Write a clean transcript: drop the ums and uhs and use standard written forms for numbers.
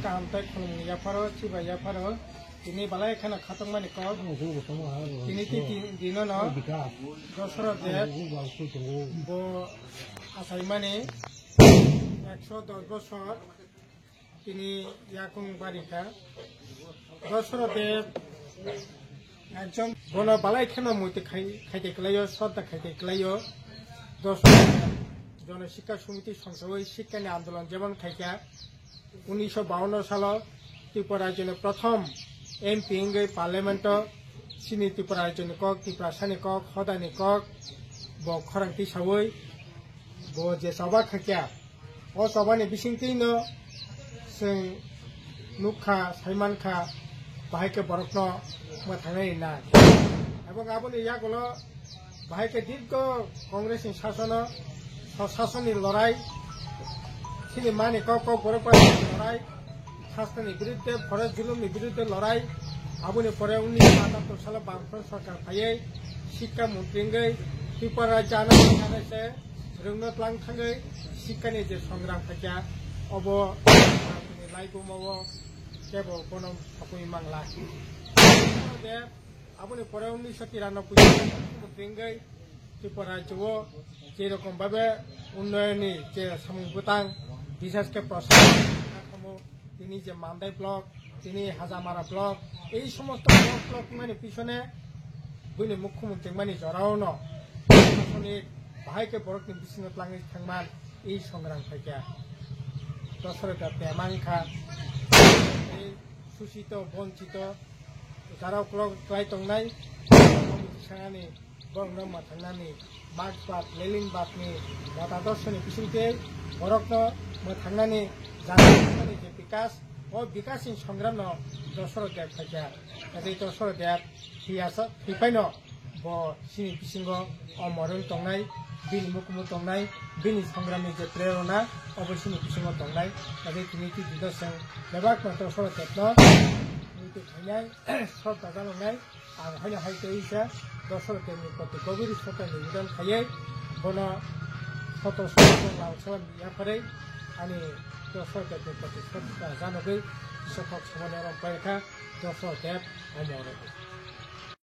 Kamtai khulung ya pharo chiba ya pharo ini balai khana khatong mani ko ini ti dino no dosro de bo asai mani 110 বছর তিনি ইয়াকুং বারিকা দosro de একজন বন বালাই খানা মইতে খাইতে গলাইও শ্রদ্ধা খাইতে গলাইও দosro জনশিক্ষা সমিতি সংসদীয় শিক্ষা আন্দোলন যেমন খাইকা 1952 সাল ত্রিপুরা রাজ্যের প্রথম এমপি ইংগে পার্লামেন্ট সিনি ত্রিপুরা রাজ্যের কক ত্রিপুরা সানি কক হদানি কক ব খরাংতি সাবই ব যে সবা খাকিয়া ও সবানি বিসিংতিনো जों नुखा साइमानखा बाहायके बरकनो मा थांनाय ना এবং আপনি ইয়াগুলো बाहायके दीर्घ कांग्रेसनि शासननि लड़ाई सिनि माने কক बरकपानि लड़ाई शासननि बिरुद्धे फरेस्ट जुलुमनि बिरुद्धे लड़ाई आबुनि परे 1978 साल बामफ्रन्ट सरकार फायै शिक्षा मन्त्रींगै त्रिपुरा जानो थानायसे रोंनोत्लां थांगै शिक्षानि जे संग्राम फाकिया अब लाइको मावो केबो कोनो अपनी मांगला दे अपनी परे 1993 मन्त्रींगै त्रिपुरा राज्यो जे रकम भाबे उन्नयननि जे समबुतां बिसेसके प्रसार खालामो তিনি যে মান্দাই ব্লক তিনি হাজামারা ব্লক এই সমস্ত ব্লক মানে পিছনে বইনি মুখ্যমন্ত্রী মানে জড়াওন শাসনিক বাহাইকে বরকনি বিসিনত লাঙি থাংমান এই সংগ্রাম থেকে দশরথ পেমাংখা সুশিত বঞ্চিত যারা ক্লাই তংনাই সাঙানি বংগ্रमा थांनानै मार्क्सबाद लेनिनबादनि मतादर्शनि बिथिंखै बरकनो थांनानै जानानै जे विकास ओ विकासनि संग्रामनो दशरथ देव फाइया नाथाय दशरथ देव फैफायनो ब सिनि बिथिंगो अमरन तंनाय बिनि मुखुमु तंनाय बिनि संग्रामनि जे प्रेरणा अबसिनि बिथिंगो तंनाय नाथाय तिनि ति दिदसं लेबाक दशरथ देवनो नीति थायनाय श्रद्धा जानाय आं हायनो हायदैसा दशरथ देवनि प्रति गभीर श्रद्धा निवेदन खायै बनो शत लावसालाम याफारै आंनि दशरथ देवनि प्रति श्रद्धा जानोगै सखक समायना रंपायखा दशरथ देव अमर